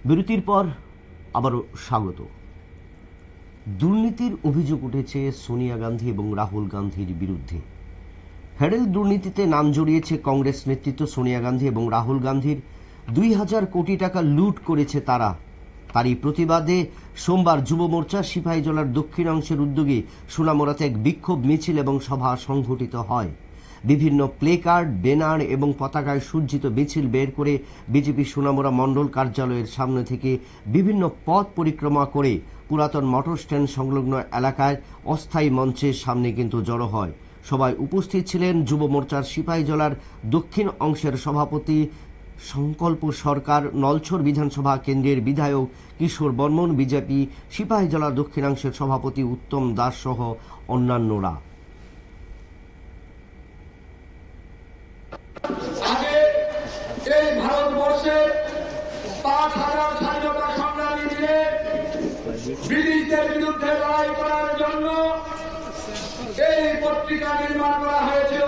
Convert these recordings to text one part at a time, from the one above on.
বিরতির পর আবারও স্বাগত। দুর্নীতির অভিযোগ উঠেছে সোনিয়া গান্ধী এবং রাহুল গান্ধীর বিরুদ্ধে। হেরেল দুর্নীতিতে নাম জড়িয়েছে কংগ্রেস নেতৃত্ব সোনিয়া গান্ধী এবং রাহুল গান্ধীর। 2000 কোটি টাকা লুট করেছে তারা। তারই প্রতিবাদে সোমবার যুব মোর্চা সিপাহীজলার দক্ষিণাংশের উদ্যোগে সোনামুড়াতে এক বিক্ষোভ মিছিল এবং সভা সংঘটিত হয়। বিভিন্ন প্লে কার্ড, ব্যানার এবং পতাকায় সজ্জিত মিছিল বের করে বিজেপি সোনামুড়া মণ্ডল কার্যালয়ের সামনে থেকে বিভিন্ন পথ পরিক্রমা করে পুরাতন মোটর স্ট্যান্ড সংলগ্ন এলাকায় অস্থায়ী মঞ্চের সামনে কিন্তু জড়ো হয়। সবাই উপস্থিত ছিলেন যুব মোর্চার সিপাহীজলার দক্ষিণ অংশের সভাপতি সংকল্প সরকার, নলছর বিধানসভা কেন্দ্রের বিধায়ক কিশোর বর্মন, বিজেপি সিপাহীজলা দক্ষিণাংশের সভাপতি উত্তম দাস সহ অন্যান্যরা। আগে এই ভারতবর্ষে 5000 স্বাধীনতা সংগ্রামী মিলে ব্রিটিশদের বিরুদ্ধে লড়াই করার জন্য এই পত্রিকা নির্মাণ করা হয়েছিল।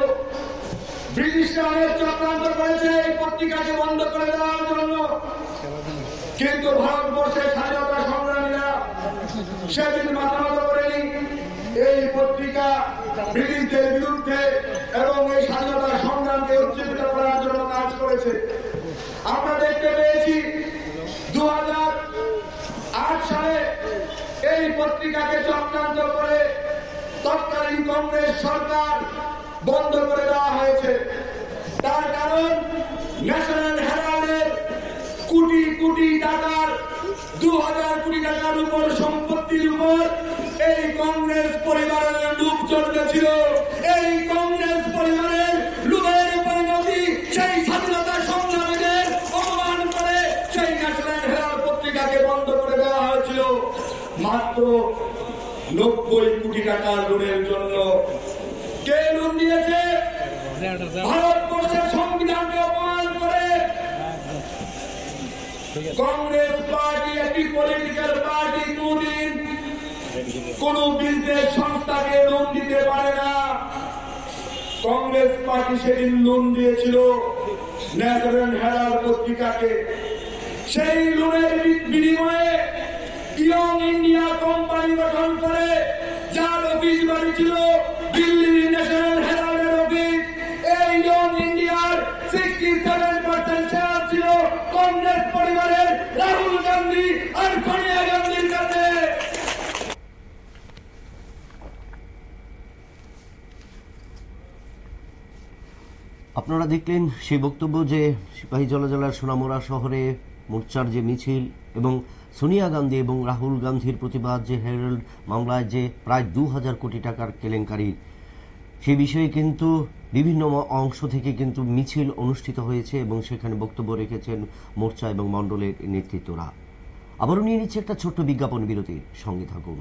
ব্রিটিশরা অনেক চক্রান্ত করেছে এই পত্রিকাকে বন্ধ করে দেওয়ার জন্য, কিন্তু ভারতবর্ষের স্বাধীনতা সংগ্রামীরা সেদিন মাথা নত করেনি। এই পত্রিকা ব্রিটিশদের বিরুদ্ধে এবং এই স্বাধীনতা সংগ্রামকে উজ্জীবিত করার জন্য কাজ করেছে। আমরা দেখতে পেয়েছি 2008 সালে এই পত্রিকাকে চক্রান্ত করে তৎকালীন কংগ্রেস সরকার বন্ধ করে দেওয়া হয়েছে। তার কারণ ন্যাশনাল হেরাল্ডের কোটি কোটি টাকার 2000 কোটি টাকার উপর সম্পত্তির উপর এই কংগ্রেস পরিবারের লুট চলতেছিল। এই কংগ্রেস পরিবারের লুটের পরিণতি সেই স্বাধীনতা সংগ্রামীদের অপমান করে সেই ন্যাশনাল হেরাল্ড পত্রিকাকে বন্ধ করে দেওয়া হয়েছিল মাত্র 90 কোটি টাকার লোনের জন্য। কে লোন দিয়েছে? ভারতবর্ষের সংবিধানকে অপমান করে কংগ্রেস পার্টি, একটি পলিটিক্যাল পার্টি, কোনদিন কোন বিজনেস সংস্থাকে লোন দিতে পারে না। কংগ্রেস পার্টি সেদিন লোন দিয়েছিল ন্যাশনাল হেরাল্ড পত্রিকাকে। সেই লোনের বিনিময়ে ইয়ং ইন্ডিয়া কোম্পানি গঠন করে, যার অফিস বাড়ি ছিল দিল্লির ন্যাশনাল হেরাল্ডের অফিস। এই ইয়ং ইন্ডিয়ার 67% শেয়ার ছিল কংগ্রেস পরিবারের রাহুল গান্ধী আর সোনিয়া গান্ধীর কাছে। আপনারা দেখলেন সেই বক্তব্য যে সিপাহীজলা জেলার সোনামুড়া শহরে মোর্চার যে মিছিল এবং সোনিয়া গান্ধী এবং রাহুল গান্ধীর প্রতিবাদ, যে হেরাল্ড মামলায় যে প্রায় 2000 কোটি টাকার কেলেঙ্কারি, সেই বিষয়ে কিন্তু বিভিন্ন অংশ থেকে কিন্তু মিছিল অনুষ্ঠিত হয়েছে এবং সেখানে বক্তব্য রেখেছেন মোর্চা এবং মণ্ডলের নেতৃত্বরা। আবারও নিয়ে নিচ্ছে একটা ছোট্ট বিজ্ঞাপন বিরতির সঙ্গে থাকুন।